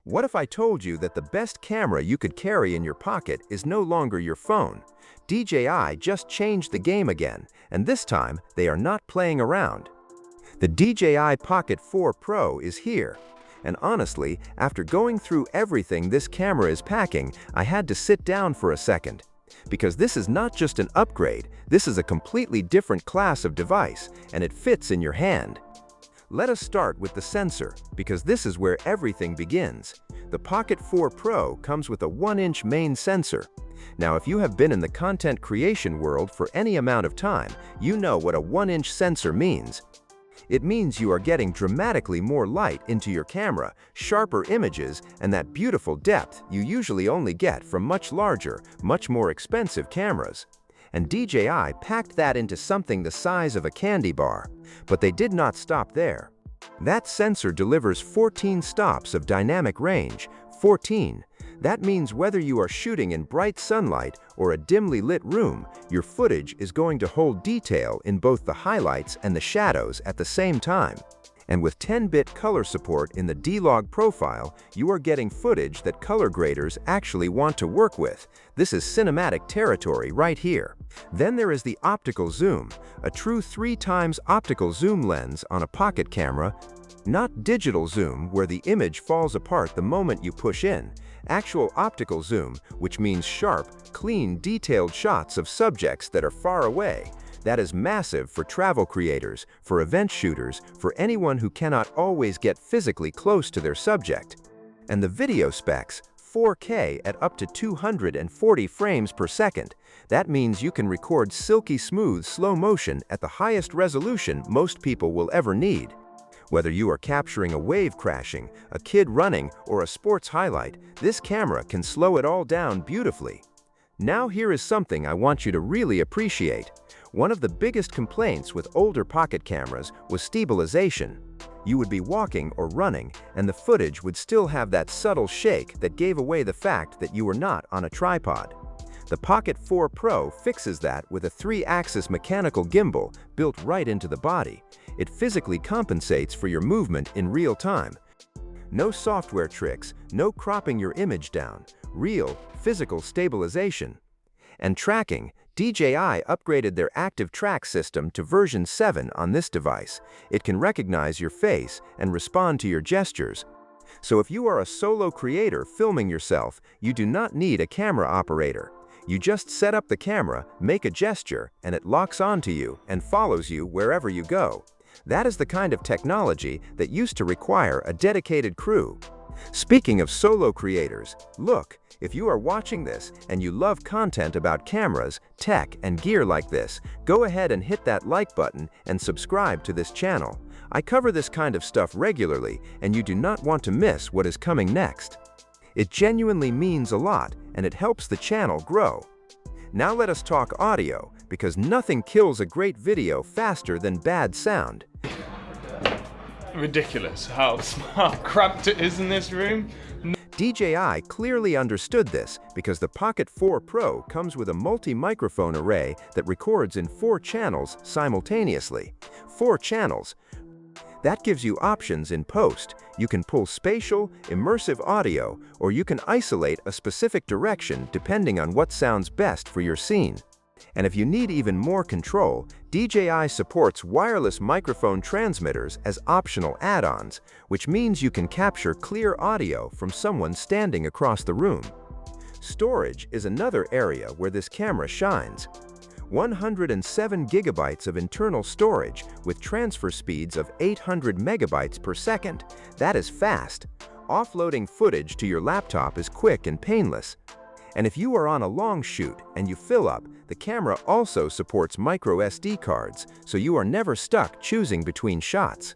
What if I told you that the best camera you could carry in your pocket is no longer your phone? DJI just changed the game again, and this time they are not playing around. The DJI Pocket 4 Pro is here. And honestly, after going through everything this camera is packing, I had to sit down for a second. Because this is not just an upgrade, this is a completely different class of device, and it fits in your hand. Let us start with the sensor, because this is where everything begins. The Pocket 4 Pro comes with a 1-inch main sensor. Now, if you have been in the content creation world for any amount of time, you know what a 1-inch sensor means. It means you are getting dramatically more light into your camera, sharper images, and that beautiful depth you usually only get from much larger, much more expensive cameras. And DJI packed that into something the size of a candy bar. But they did not stop there. That sensor delivers 14 stops of dynamic range. 14. That means whether you are shooting in bright sunlight or a dimly lit room, your footage is going to hold detail in both the highlights and the shadows at the same time. And with 10-bit color support in the D-Log profile, you are getting footage that color graders actually want to work with. This is cinematic territory right here. Then there is the optical zoom, a true 3x optical zoom lens on a pocket camera. Not digital zoom, where the image falls apart the moment you push in. Actual optical zoom, which means sharp, clean, detailed shots of subjects that are far away. That is massive for travel creators, for event shooters, for anyone who cannot always get physically close to their subject. And the video specs, 4K at up to 240 frames per second. That means you can record silky smooth slow motion at the highest resolution most people will ever need. Whether you are capturing a wave crashing, a kid running, or a sports highlight, this camera can slow it all down beautifully. Now here is something I want you to really appreciate. One of the biggest complaints with older pocket cameras was stabilization. You would be walking or running, and the footage would still have that subtle shake that gave away the fact that you were not on a tripod. The Pocket 4 Pro fixes that with a 3-axis mechanical gimbal built right into the body. It physically compensates for your movement in real time. No software tricks, no cropping your image down. Real, physical stabilization. And tracking, DJI upgraded their ActiveTrack system to version 7 on this device. It can recognize your face and respond to your gestures. So if you are a solo creator filming yourself, you do not need a camera operator. You just set up the camera, make a gesture, and it locks onto you and follows you wherever you go. That is the kind of technology that used to require a dedicated crew. Speaking of solo creators, look, if you are watching this and you love content about cameras, tech, and gear like this, go ahead and hit that like button and subscribe to this channel. I cover this kind of stuff regularly, and you do not want to miss what is coming next. It genuinely means a lot, and it helps the channel grow. Now let us talk audio, because nothing kills a great video faster than bad sound. Ridiculous how cramped it is in this room. DJI clearly understood this because the Pocket 4 Pro comes with a multi-microphone array that records in 4 channels simultaneously. 4 channels. That gives you options in post. You can pull spatial, immersive audio, or you can isolate a specific direction depending on what sounds best for your scene. And if you need even more control, DJI supports wireless microphone transmitters as optional add-ons, which means you can capture clear audio from someone standing across the room. Storage is another area where this camera shines. 107 gigabytes of internal storage with transfer speeds of 800 megabytes per second. That is fast. Offloading footage to your laptop is quick and painless. And if you are on a long shoot and you fill up, the camera also supports micro SD cards, so you are never stuck choosing between shots.